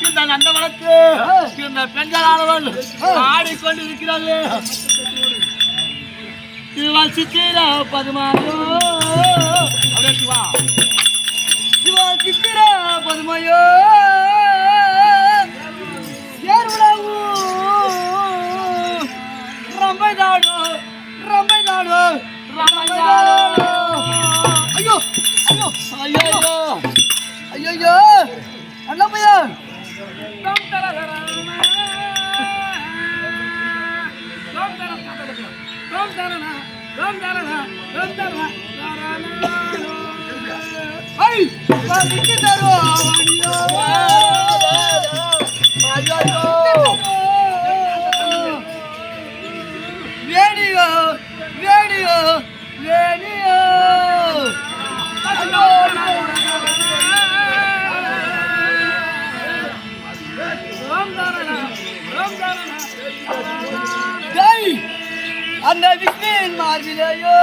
இந்த நந்தவனத்து இந்த பெண்களானவள் ஆடிக்கொண்டிருக்கிறது. சித்திர பதுமாயோ சித்திர பதுமாயோ ரம்பைதாடோ ரம்பைதாடோ ரம்பைதாடோ. ஐயோ ஐயோ ஐயோ ஐயோ அண்ணா பையா வேணியோ வேணியோ வேணியோ அந்த விஷ்ணுவின் மார்பிலையோ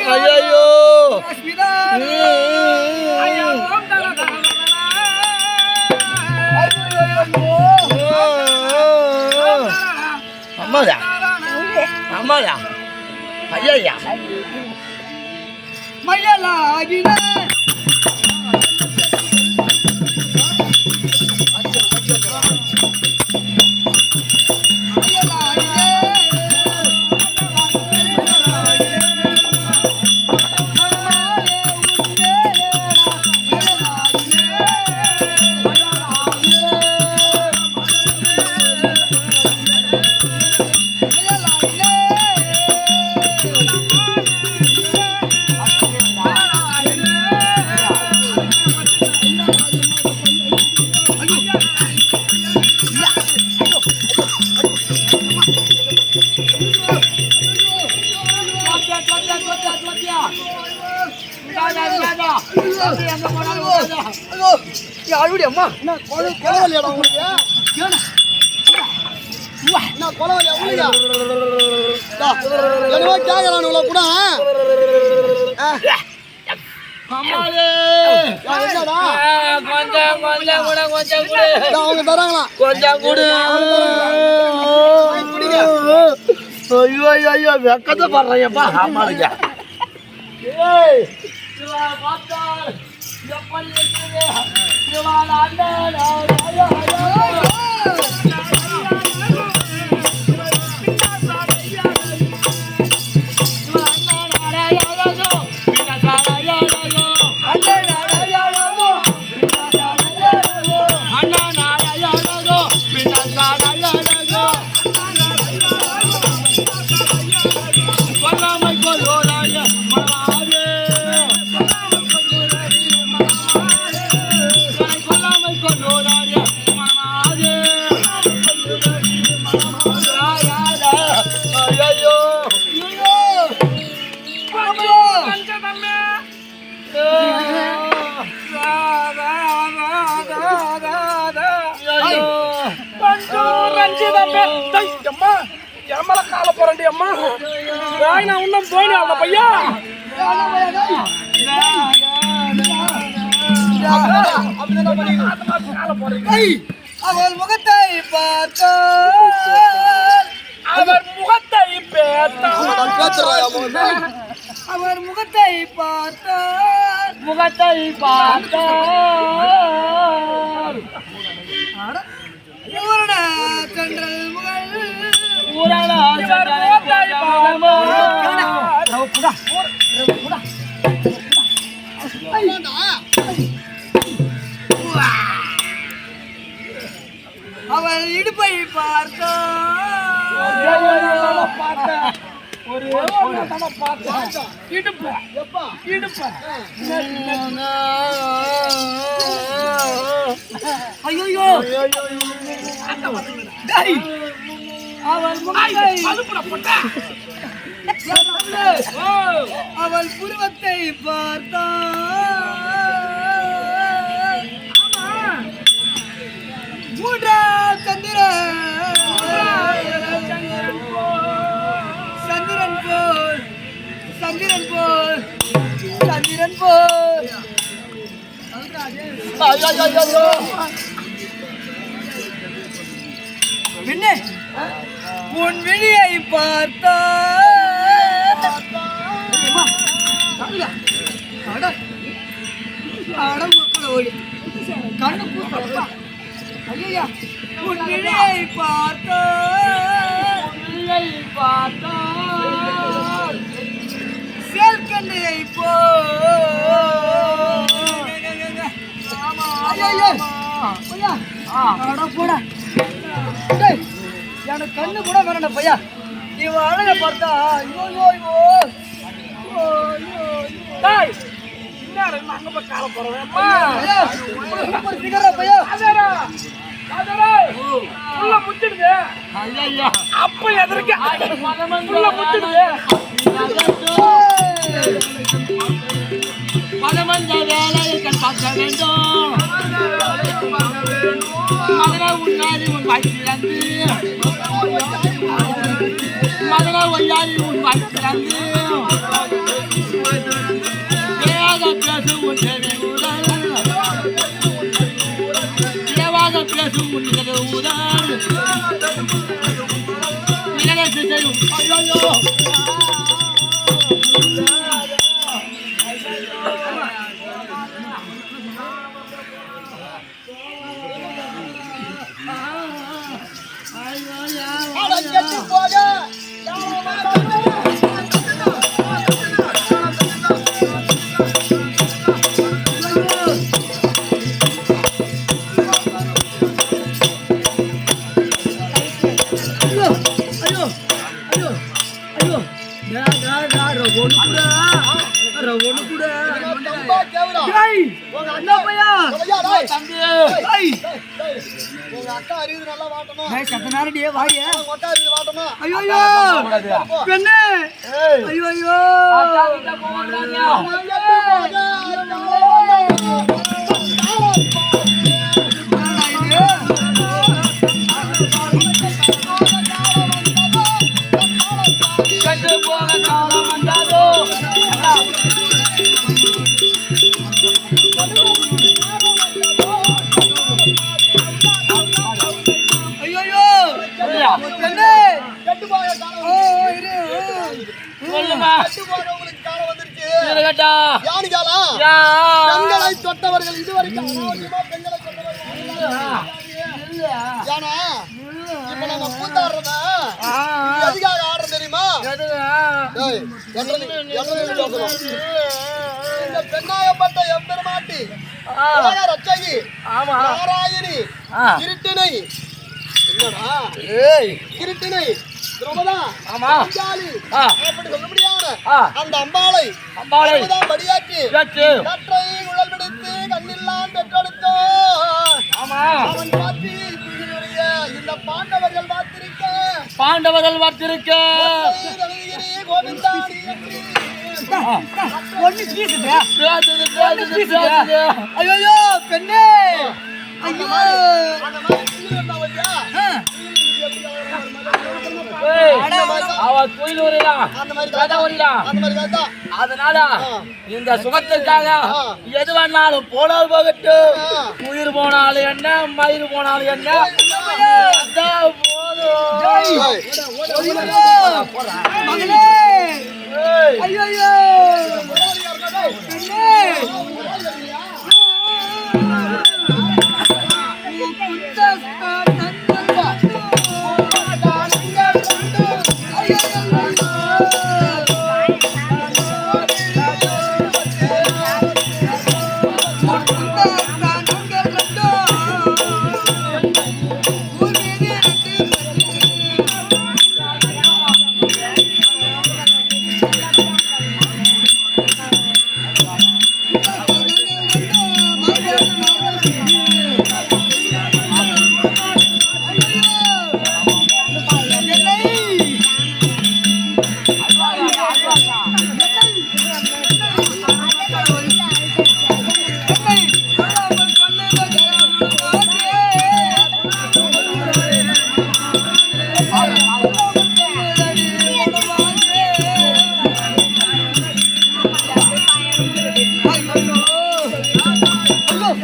ஐயோ அம்மாடா அம்மாடா ஐயா மயலாகின அம்மா கொலவலியாடா உங்களுக்கு என்ன கொலவலியா உங்களுக்கு கேட்கலாம் கூட அவங்க தராங்களா கொஞ்சம் கூட ஐயோ ஐயோ வெக்கத்தை பாடுறேன்ப்பா ஆமாளுங்க எப்படி எம்மல கால போறண்டி அம்மா நான் இன்னும் போயினா அந்த பையா அவர் முகத்தை பார்த்தால் அவர் முகத்தை அவர் முகத்தை பார்த்தால் முகத்தை பார்த்தால் பூரண கன்றல் முகல் பூரண அவள் இடுப்பை பார்த்தால் ஒரு நம்ம பார்த்தா இடுப்பு எப்பா இடுப்பு ஐயோ டேய் அவள் முகத்தை அலுப்புறப்பட்ட அவள் புருவத்தை பார்த்தான் மூன்றாம் சந்திரன் போல் பின்னே உன் விழியை பார்த்தா கண்ணு பூசா ஐயா உன் விழியை பார்த்தா சேல்கண்டையை போ போடா எனக்கு கண்ணு கூட வரணும் பையா இவன் அழக பார்த்தா அங்க போய் கால போறேன் முச்சிடுது அப்ப எதற்கு முச்சிடுது மனமந்த வேலையை பார்க்க வேண்டும் மகனா உன்னாரி உன் வாய்ப்பிறந்து மகனா ஒய்யாரி உன் வாய்ப்பிறந்து தேவாக பேசும் உன் உடல் தேவாக பேசும் உன் உடல் இளநீர் செய்யும் ஐயோ தொட்டவர்கள் இதுவரைக்கும் தெரியுமா பெண்ணாகப்பட்ட எம்பெருமாட்டி ரட்சகி நாராயணி இருட்டினை என்னடா இருட்டினை அந்த அம்பாளை படியாற்றி கற்றை உழல் பிடித்து கண்ணில்லான் பெற்றெடுத்தோம் இந்த பாண்டவர்கள் பார்த்திருக்க ஐயோ பெண்ணே அதனால இந்த சுகத்திற்காக எது வேணாலும் போனால் போகட்டும், உயிர் போனாலும் என்ன மயிர் போனாலும் என்ன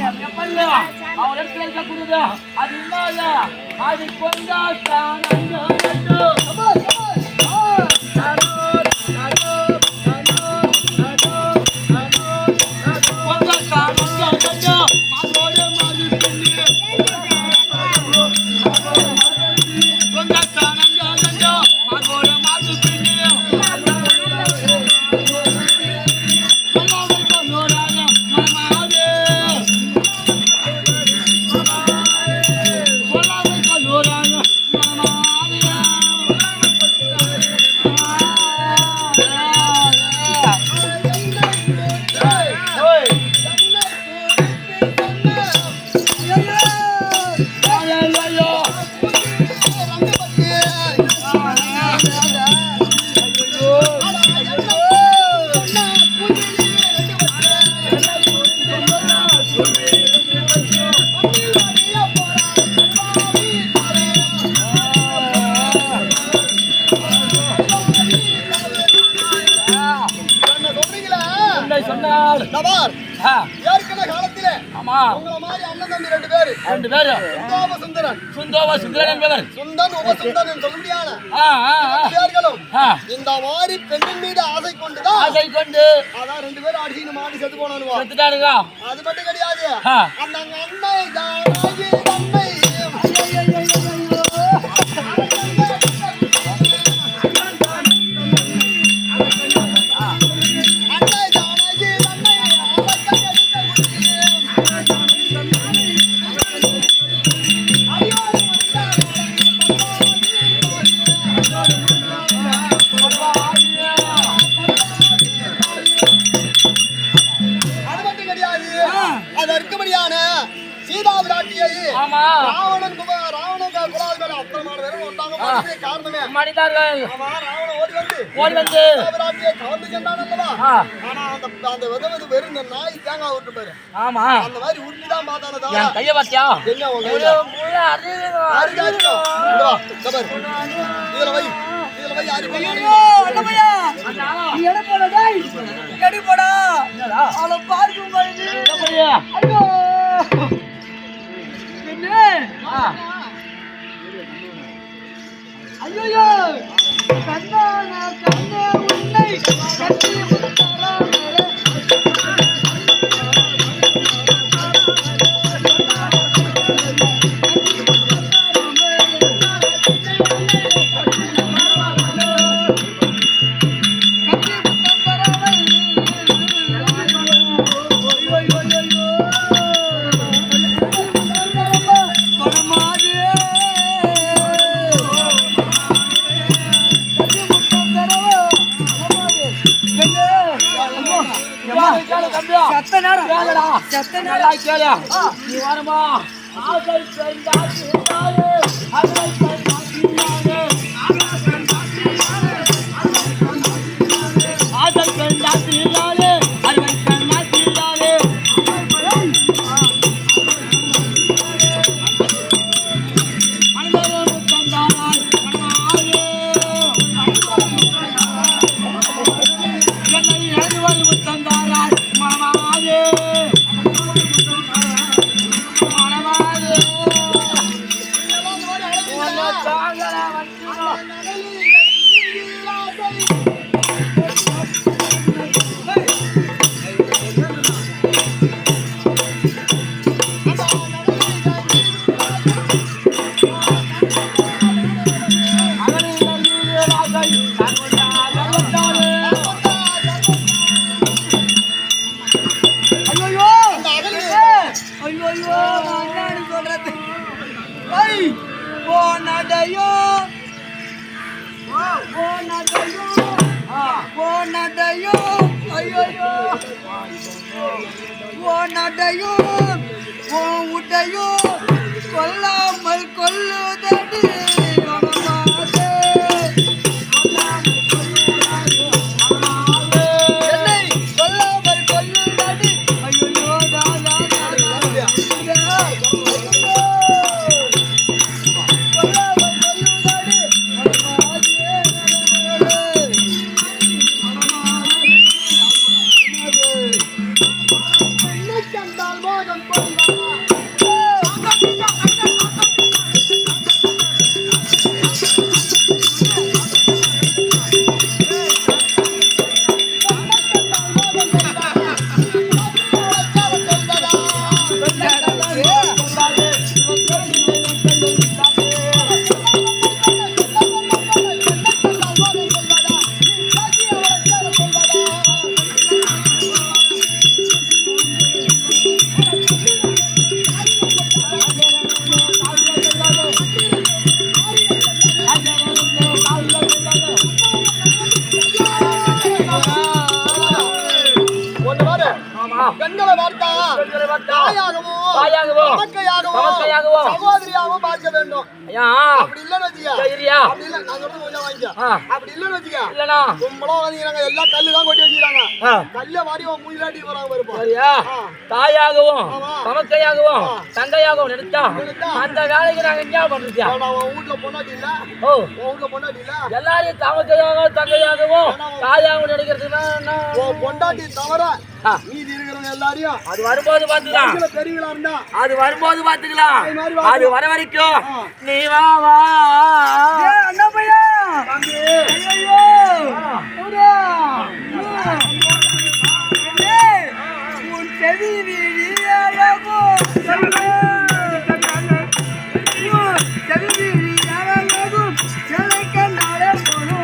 எப்படியா அவர் இடத்துல இருக்கக்கூடியது அது இல்லாத அது கொண்டாட்டம் இந்த மாதிரி பெண்ணின் மீது ஆசை கொண்டுதான் ஆசை கொண்டு அதான் 2 பேரும் அடிச்சு மாடி செத்து போனானுவா செத்துட்டானுங்க அது மட்டும் கிடையாது அந்த அன்னை தானாகி அன்னை ஐயோ கண்ணான கண்ணே உன்னை கட்டி நீ வரமா ஆசை பெண்டாலே ஆசை பெண்டாலே ஆசை பெண்டாலே அருமை கண்ணாலே அனுபவம் தந்தாரால் என்னை எழுதுவது தந்தாரால் மனமாயே கொல்லாமல் கொல்லுதடி மோகம் தாயாகவும் தமக்கையாகவும் சகோதரியாகவும் பார்க்க வேண்டும். அப்படி இல்லன்னு வச்சுக்க, அப்படி இல்ல நான் சொல்றது கொஞ்சம் வாங்கிக்க. அப்படி இல்லன்னு வச்சுக்க, இல்லனா கும்பலா வந்தீங்க எல்லாம் கல்லு தான் கொட்டி வச்சிருக்காங்க. கல்ல வாடி உன் முயிலாட்டி வராம இருப்போம். சரியா? தாயாகவும் தமக்கையாகவும் தங்கையாகவும் நினைச்சா அந்த வேலைக்கு நாங்க என்ன பண்றோம்? உன் வீட்ல பொண்டாட்டி இல்ல? உன் வீட்ல பொண்டாட்டி இல்ல? எல்லாரையும் தமக்கையாகவும் தங்கையாகவும் தாயாகவும் நினைக்கிறதுனா உன் பொண்டாட்டி தவிர மீதி இருக்கிறவங்க எல்லாரையும் அது வரும்போது பாத்துக்கலாம். பெரியவங்களா இருந்தா அது வரும்போது பாத்துக்கலாம். அது வர வரைக்கும் நீ வா வா அண்ணா பையா தம்பி. ஐயோ ஊரா உன் செவி வீடியாகோ செவி வீடியாகோ செலைக்க நாளே போனோ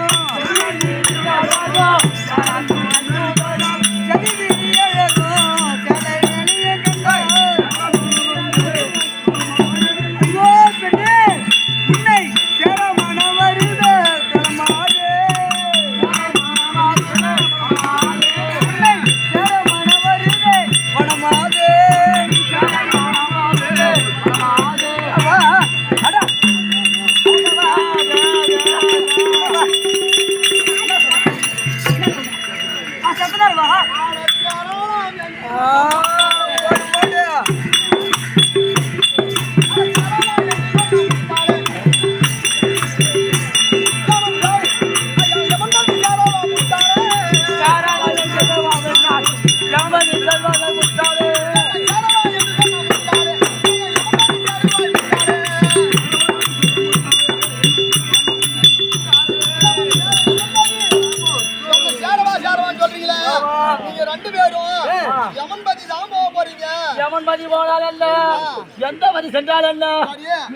எந்த வரி சென்றால் என்ன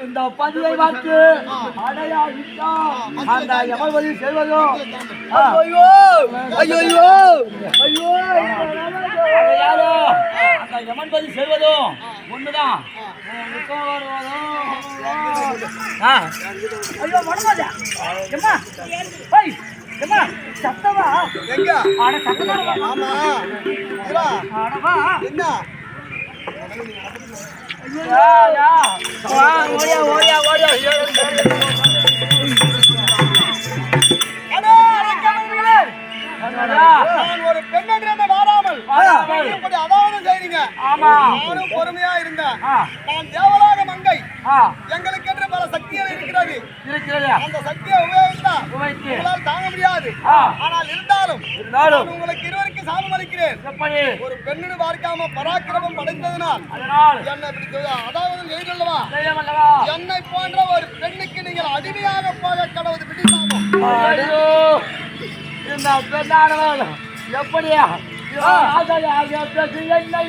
இந்த பதிவை பார்த்து அந்த யமன்பதி செல்வதோ ஐயோ ஐயோ ஐயோ யாரோ அந்த யமன்பதி செல்வதோ ஒண்ணுதான். ஐயோ வணங்காதே எம்மா ஏய் எம்மா சத்தவா எங்க ஆட சத்தமா ஆமா ஆடவா என்ன ஒரு பெண் என்று வாராமல் அதாவது செய்றீங்க. நானும் பொறுமையா இருந்தேன். நான் தேவலாக மங்கை, எங்களுக்கு என்று பல சக்திகள் இருக்கிறது. அந்த சக்தியை உபயோகித்தா உங்களால் தாங்க முடியாது. ஆனால் இருந்தாலும் உங்களுக்கு இருவருக்கு சாபம் அளிக்கிறேன். ஒரு பெண்ணு பார்க்காம பராக்கிரமம் படைத்ததனால் என்னை அதாவது செய்தல்லவா, என்னை போன்ற ஒரு பெண்ணுக்கு நீங்கள் அடிமையாக போக கடவுள் விட்டு சாபம். இந்த பெண்ணானவள் எப்படியா என்னை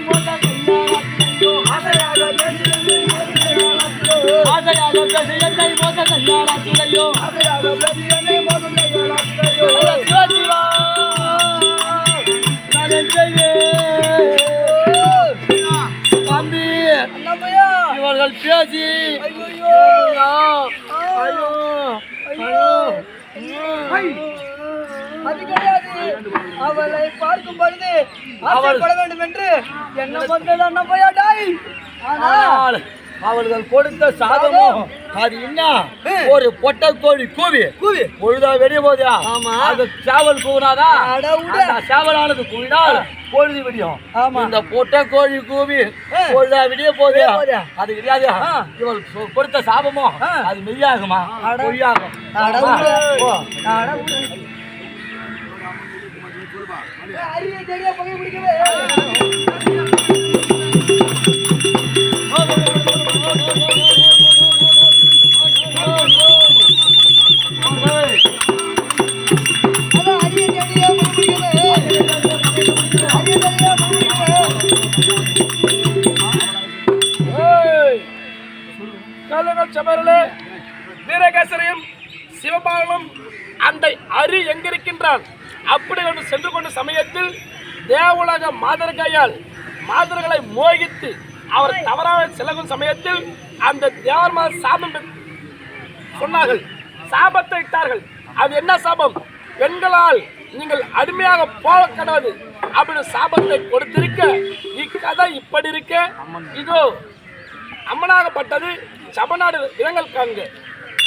தம்பி இவர்கள் பேசி அது கிடையாது. அவளை பார்க்கும் பொழுது ஆசைப்பட வேண்டும் என்று என்ன பண்றது அண்ணப்பையாடாய். ஆனால் அவர்கள் கொடுத்த சாதமும் அது என்ன ஒரு பொட்டை கோழி கூவி பொழுதா வெளியே போதா. ஆமா அது சேவல் கூவினாதா சேவலானது கூவினால் பொழுது விடியும். இந்த பொட்டை கோழி கூவி பொழுதா விடிய போதே அது கிடையாது. இவள் கொடுத்த சாபமும் அது மெய்யாகுமா பொய்யாகும். வீரகேசரியும் சிவபாலனும் அந்த அரி எங்கிருக்கின்றான் அப்படி ஒன்று சென்று கொண்ட சமயத்தில் தேவலோக மாதர் கையால் மாதர்களை மோகித்து அவர் தவறாக செலகும் சமயத்தில் அந்த தேவர் சாபம் சொன்னார்கள், சாபத்தை இட்டார்கள். அது என்ன சாபம்? பெண்களால் நீங்கள் அடிமையாக போக கடவுது அப்படின்னு சாபத்தை கொடுத்திருக்க இக்கதை இப்படி இருக்க இதோ அம்மனாகப்பட்டது சபநாடு இடங்கள் காண்க.